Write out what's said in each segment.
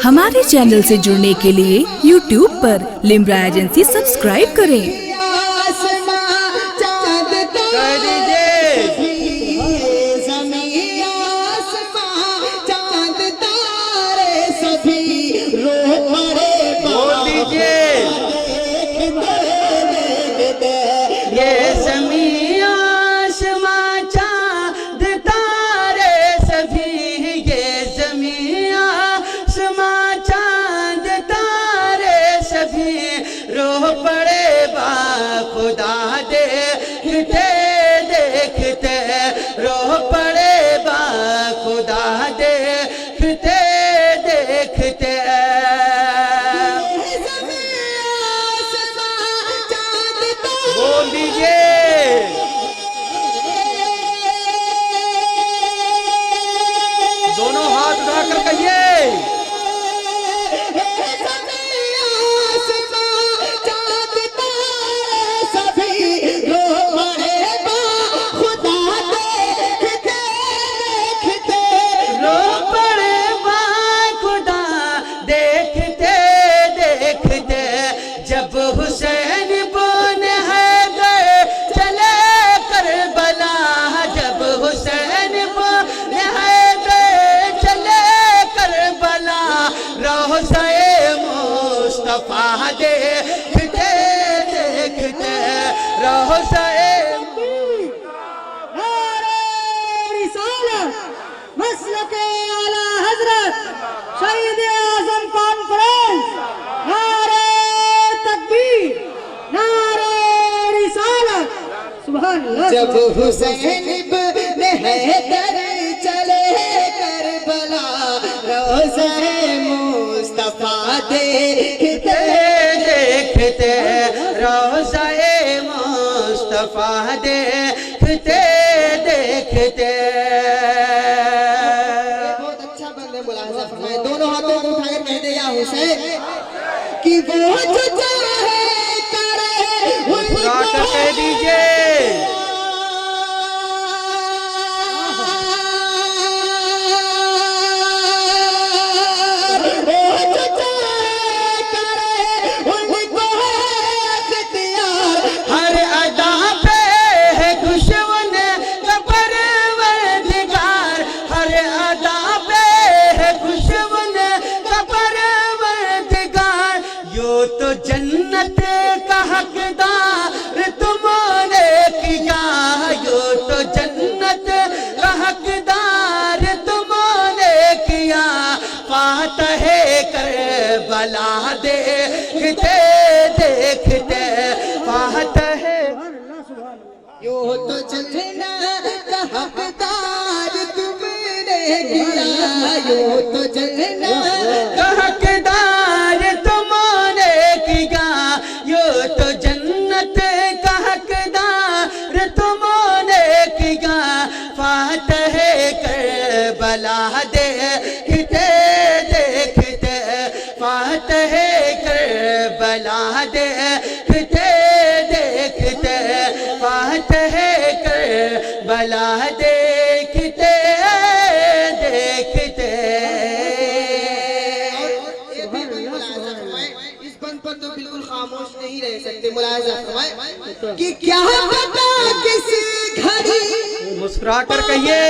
हमारे चैनल से जुड़ने के लिए YouTube पर लिम्रा एजेंसी सब्सक्राइब करें। दोनों हाथ उठाकर कहिए देखते देखते रहो मसलके आला हजरत शहीद आजम कॉन्फ्रेंस, नारे तकबीर, नारे रिसालत, सुभान अल्लाह। जब हुसैन इब्न हैदर चले करबला, रोज़े मुस्तफा देखते देखते रोज़े मुस्तफा देखते देखते। बहुत अच्छा बंदे मुलाहिज़ा फरमाए, दोनों हाथों को उठाकर कह दे या हुसैन कि वो जो चाहे करे, मुस्कुराकर कह दीजिए जन्नत का हकदार तुमने किया, यो तो जन्नत का हकदार तुमने किया। फातह करबला देखते देखते फातह, यो तो जन्नत का हकदार तुमने किया, यो तो जन्नत का हकदार तुमने किया, यो तो जन्नत का हकदार तुमने किया। फातह करबला देखते देखते फातह करबला देखते देखते फातह करबला देखते देखते। इस बंद पर तो बिल्कुल खामोश नहीं रह सकते, मुलाहिज़ा फरमाए कि क्या पता किस घड़ी, मुस्कुरा कर कहिए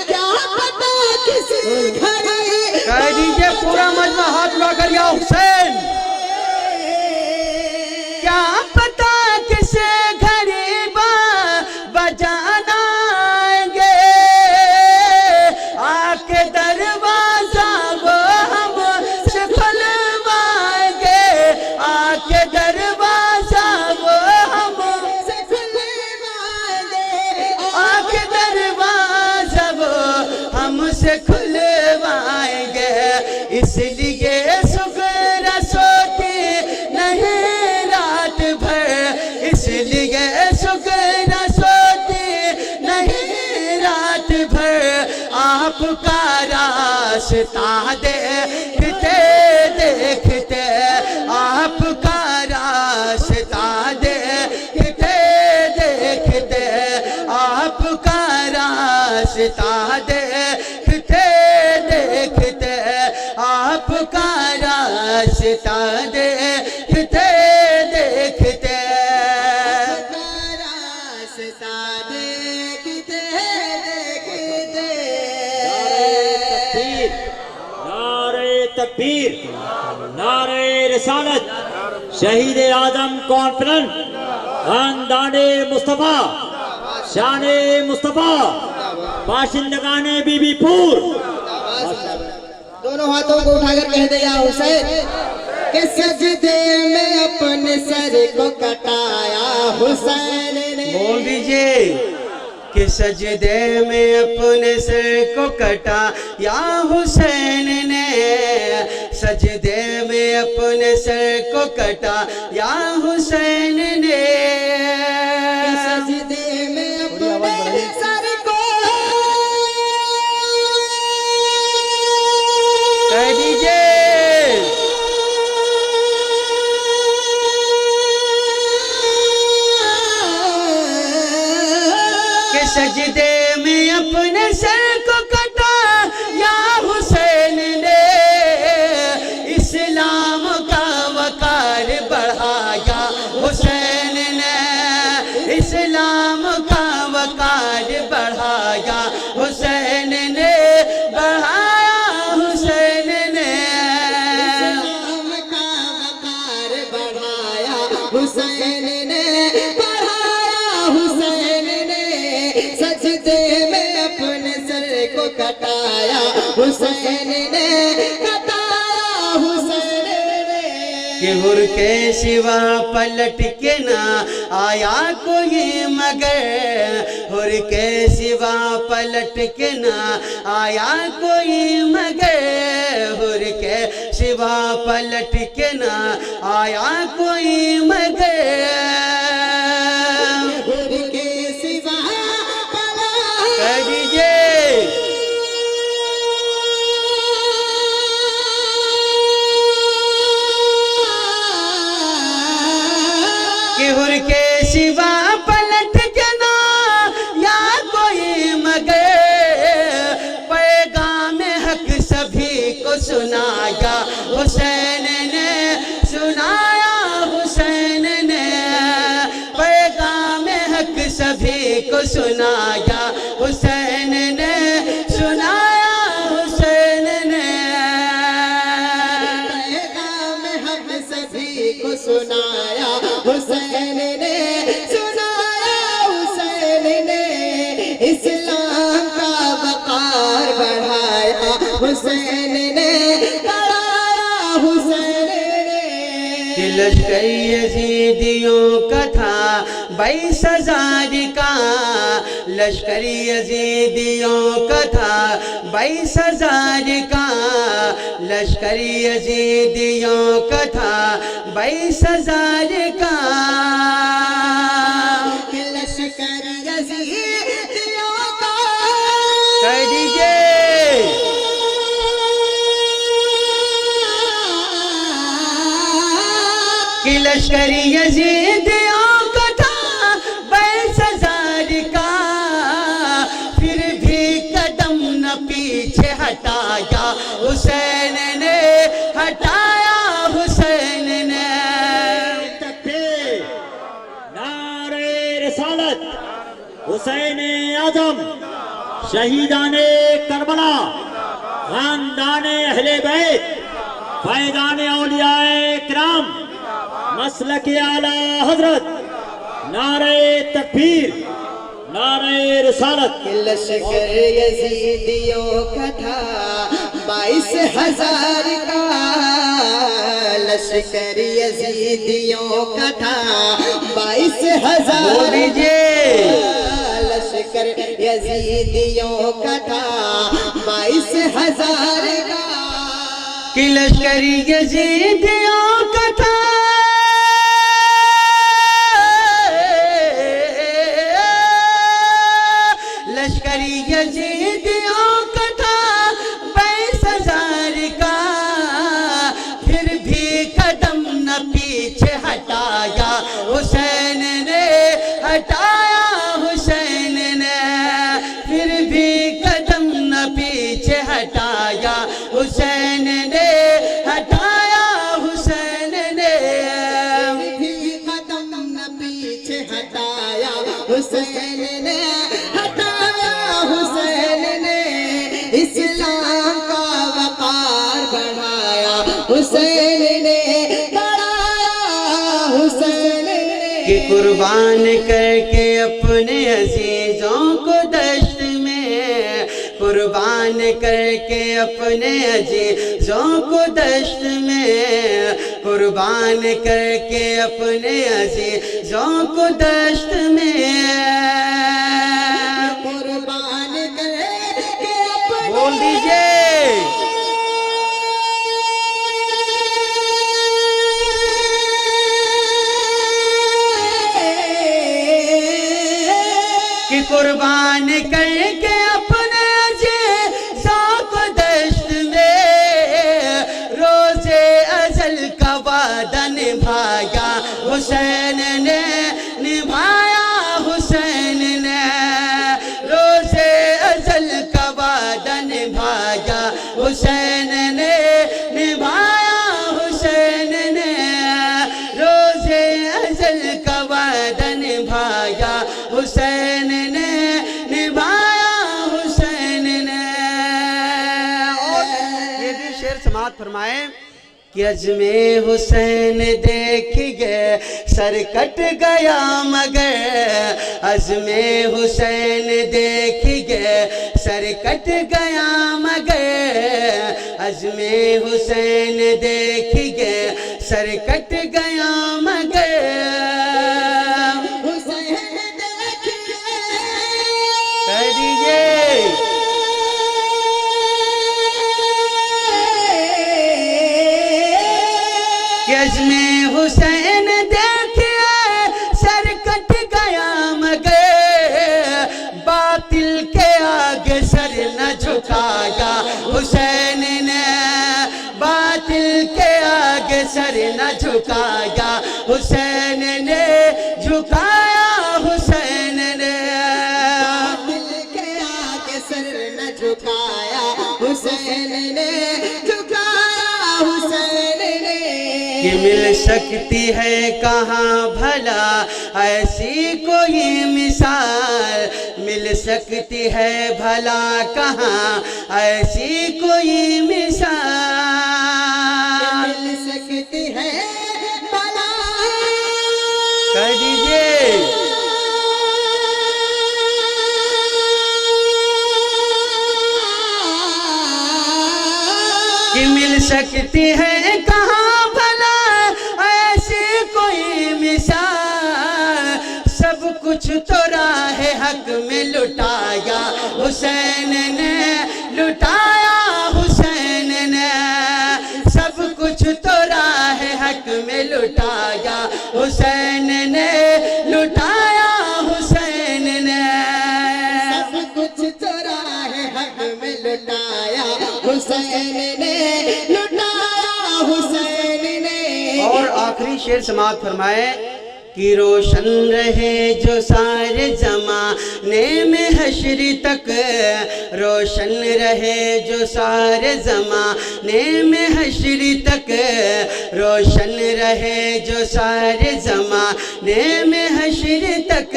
क्या पता किस घड़ी, कह दीजिए पूरा मजमा हाथ उठाकर या हुसैन। क्या पता किस घड़ी बजाना आएंगे, आके दरवाजा वो हमसे खुलवाएंगे, आके दरवाजा वो हमसे खुलवाएंगे, आके दरवाजा वो हमसे खुलवाएंगे। इसलिए सुगरा सोती नहीं रात भर, इसलिए सुगरा सोती नहीं रात भर। आपका रास्ता देखते देखते आपका रास्ता देखते देखते आपका रास्ता देखते देखते, आपका रास्ता देखते देखते, रास्ता देखते देखते। नारे तकबीर, नारे रिसालत, शहीद आजम कॉन्फ्रेंस, खानदाने मुस्तफा, शाने मुस्तफा, बाशिंदगाने बीबीपुर। दोनों हाथों को उठाकर कह दे या हुसैन कि सजदे में अपने सर को कटाया हुसैन ने। बोल दीजिए कि सजदे में अपने सिर को कटा या हुसैन ने, सजदे में अपने सिर को कटा या हुसैन ने, सजदे में अपने सर को कह दीजिए कि सजदे में अपने सर को कटा या हुसैन ने, इस्लाम का वकार बढ़ाया हुसैन ने, इस्लाम का वकार बढ़ाया हुसैन ने, बढ़ाया हुसैन ने, इस्लाम का वकार बढ़ाया हुसैन ने, बढ़ाया हुसैन ने। सजदे में अपने सर को कटाया हुसैन ने, कटाया हुसैन ने। कि हुर के सिवा पलट के ना आया कोई मगर, हुर के सिवा पलट के ना आया कोई मगर, हुर के सिवा पलट के ना आया कोई मगर, हुर के सिवा कह दीजिए कि हुर के सिवा पलट के ना या कोई मगर, पैगाम हक सभी को सुनाया हुसैन ने, सुनाया हुसैन ने, पैगाम हक सभी को सुनाया हुसैन ने, सुनाया हुसैन ने, पैगाम हम सभी को सुनाया हुसैन ने, सुनाया हुसैन ने। इस्लाम का वकार बढ़ाया हुसैन ने, बढ़ाया हुसैन ने। कि लश्कर यजीदियों का था 22,000 का, लश्कर यजीदियों का था 22,000 का, लश्कर यजीदियों का था 22,000 का, लश्कर यजीदियों का कह दीजिए कि लश्कर यजीदियों का था 22,000 का, फिर भी कदम न पीछे हटाया हुसैन ने, हटाया हुसैन ने। तकबीर, नारे रिसालत, हुसैन आजम, शहीदाने करबला, खानदाने अहले बैत, फैजाने औलियाए किराम, मसलक आला हजरत। नारे तकबीर, नारे रिसालत। लश्कर यजीदियों का था 22,000 का, लश्कर यजीदियों का था 22,000 बोल दीजिए लश्कर यजीदियों का था 22,000 का, कि लश्कर यजीदियों का था लश्कर यजीदियों का था 22,000 का, फिर भी कदम न पीछे हटाया हुसैन ने, हटाया हुसैन ने। हुसैन ने हटाया, हुसैन ने इस्लाम का वकार बढ़ाया, हुसैन ने बढ़ाया, हुसैन ने कि कुर्बान करके अपने अजीजों को दश्त में, कुर्बान करके अपने अजीजों को दश्त में, कुर्बान करके अपने अजीजों को दश्त में, कुर्बान करके अपने बोल दीजिए। कि कुर्बान करके अपने अजीज़ों को दश्त में, रोज़े अज़ल का वादा निभाया, हुसैन ने निभाया, हुसैन ने रोज़े अज़ल का वादा निभाया, हुसैन ने निभाया, हुसैन ने रोज़े अज़ल का वादा निभाया, हुसैन ने निभाया, हुसैन ने। और ये भी शेर समाअत फरमाए कि अज़्मे हुसैन देख गए सर कट गया मगर, अज़्मे हुसैन देख गए सर कट गया मगर, अज़्मे हुसैन देख गए सर कट गया मगर, कह दीजिए। कि अज़्मे हुसैन देखिए सर कट गया मगर, बातिल के आगे सर न झुकाया, हुसैन ने बातिल के आगे सर न झुकाया, हुसैन ने झुकाया, हुसैन ने झुकाया, हुसैन ने झुकाया, हुसैन ने। कि मिल सकती है कहाँ भला ऐसी कोई मिसाल, मिल सकती है भला कहाँ ऐसी कोई मिसाल, मिल सकती है भला, कह दीजिए। कि मिल सकती है कहाँ भला ऐसी कोई मिसाल, सब कुछ तो राह हक में लुटाया, हुसैन ने लुटाया, हुसैन ने सब कुछ तो राह हक में लुटाया, हुसैन ने लुटाया, हुसैन ने सब कुछ तो राह हक में लुटाया, हुसैन ने लुटाया, हुसैन ने। और आखिरी शेर समाअत फरमाए कि रोशन रहे जो सारे ज़माने में हश्र तक, रोशन रहे जो सारे ज़माने में हश्र तक, रोशन रहे जो सारे ज़माने में हश्र तक,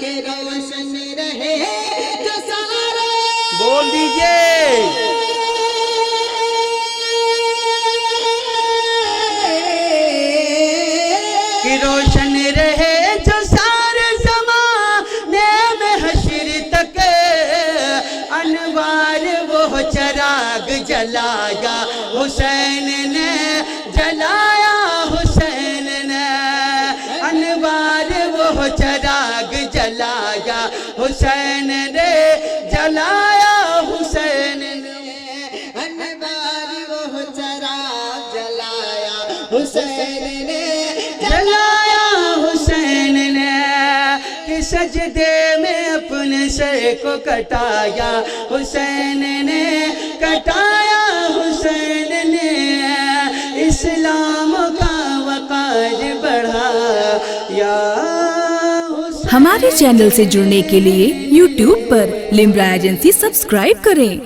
कि रोशन रहे जो सारे, बोल दीजिए। कि रोशन रहे जो सारे ज़माने में हश्र तक, अनवार वो चराग जलाया, हुसैन ने जलाया, हुसैन ने अनवार वो चराग जलाया, हुसैन ने जलाया, हुसैन ने अनवार वो चराग जलाया, हुसैन ने जलाया, हुसैन ने कि सजदे में अपने सर को कटाया, हुसैन ने कटाया, हुसैन ने इस्लाम का वक़ार बढ़ाया। हमारे चैनल से जुड़ने के लिए YouTube पर लिम्रा एजेंसी सब्सक्राइब करें।